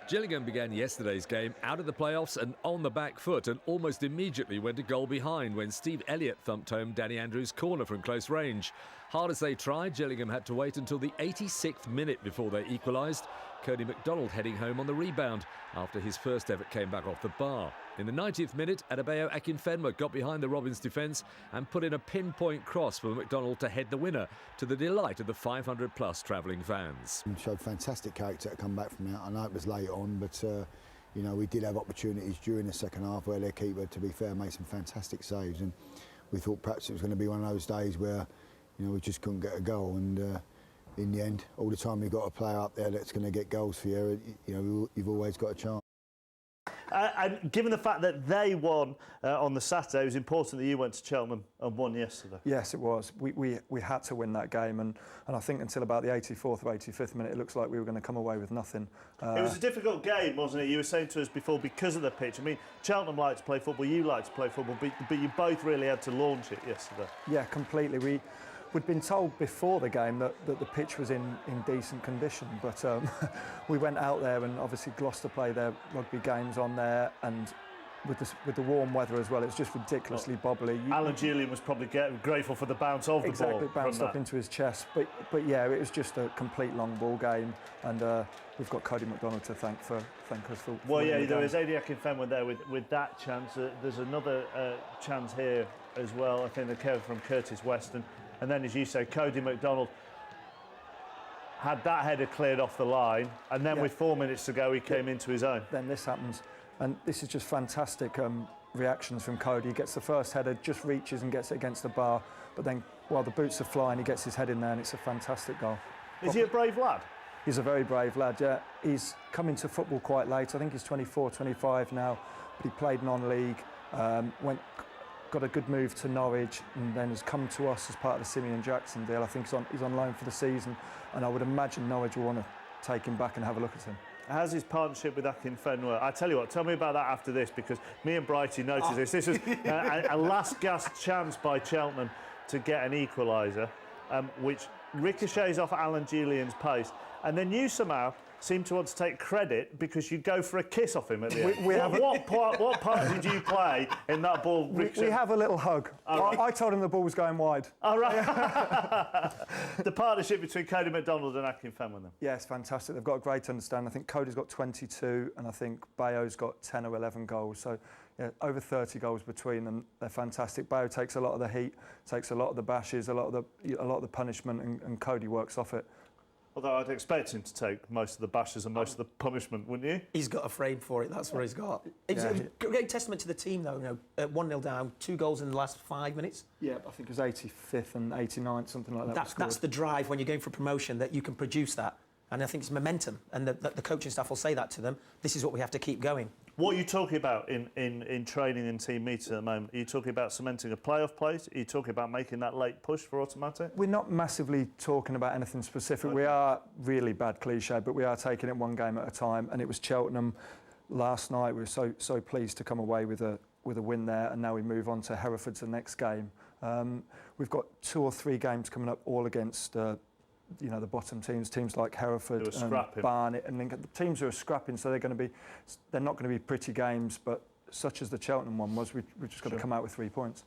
Gillingham began yesterday's game out of the playoffs and on the back foot, and almost immediately went a goal behind when Steve Elliott thumped home Danny Andrews' corner from close range. Hard as they tried, Gillingham had to wait until the 86th minute before they equalised. Cody MacDonald heading home on the rebound after his first effort came back off the bar. In the 90th minute, Adebayo Akinfenwa got behind the Robins defence and put in a pinpoint cross for MacDonald to head the winner, to the delight of the 500-plus travelling fans. He showed fantastic character to come back from that. I know it was late on, but you know, we did have opportunities during the second half where their keeper, to be fair, made some fantastic saves, and we thought perhaps it was going to be one of those days where, you know, we just couldn't get a goal. And in the end, all the time you've got a player up there that's going to get goals for you, you know, you've always got a chance. And given the fact that they won on the Saturday, it was important that you went to Cheltenham and won yesterday. Yes, it was. We had to win that game, and I think until about the 84th or 85th minute, it looks like we were going to come away with nothing. It was a difficult game, wasn't it? You were saying to us before, because of the pitch. I mean, Cheltenham like to play football, you like to play football, but you both really had to launch it yesterday. Yeah, completely. We'd been told before the game that the pitch was in decent condition, but we went out there, and obviously Gloucester play their rugby games on there, and with the warm weather as well, it's just ridiculously bobbly. Alan Julian was probably grateful for the bounce of the ball. Exactly, bounced up into his chest. But yeah, it was just a complete long ball game, and we've got Cody MacDonald to thank us for. Well, yeah, there was Adi Akinfenwa there with that chance. There's another chance here as well. I think they came from Curtis Weston. And then, as you say, Cody MacDonald had that header cleared off the line, and then with 4 minutes to go, he came into his own. Then this happens, and this is just fantastic reactions from Cody. He gets the first header, just reaches and gets it against the bar, but then while the boots are flying, he gets his head in there, and it's a fantastic goal. Is he a brave lad? He's a very brave lad, yeah. He's come into football quite late. I think he's 24, 25 now, but he played non-league, got a good move to Norwich, and then has come to us as part of the Simeon Jackson deal. I think he's on loan for the season, and I would imagine Norwich will want to take him back and have a look at him. How's his partnership with Akinfenwa? I tell you what, tell me about that after this, because me and Brighty noticed this. This was a last gasp chance by Cheltenham to get an equaliser, which ricochets off Alan Julian's post, and then you somehow seem to want to take credit because you go for a kiss off him at the end. What part did you play in that ball? We have a little hug. I told him the ball was going wide. All right. The partnership between Cody MacDonald and Akinfenwa then? Yeah, it's fantastic. They've got a great understanding. I think Cody's got 22, and I think Bayo's got 10 or 11 goals. So, yeah, over 30 goals between them. They're fantastic. Bayo takes a lot of the heat, takes a lot of the bashes, a lot of the punishment, and Cody works off it. Although I'd expect him to take most of the bashes and most of the punishment, wouldn't you? He's got a frame for it, that's what he's got. It's a great testament to the team, though, you know, 1-0 down, 2 goals in the last 5 minutes. Yeah, I think it was 85th and 89th, something like that. That's the drive when you're going for promotion, that you can produce that. And I think it's momentum, and the coaching staff will say that to them. This is what we have to keep going. What are you talking about in training and team meetings at the moment? Are you talking about cementing a playoff place? Are you talking about making that late push for automatic? We're not massively talking about anything specific. Okay. We are really bad cliche, but we are taking it one game at a time. And it was Cheltenham last night. We were so pleased to come away with a win there, and now we move on to Hereford's the next game. We've got 2 or 3 games coming up, all against you know, the bottom teams like Hereford and Barnet and Lincoln. The teams who are scrapping, so they're not going to be pretty games, but such as the Cheltenham one was, we've just got to come out with 3 points.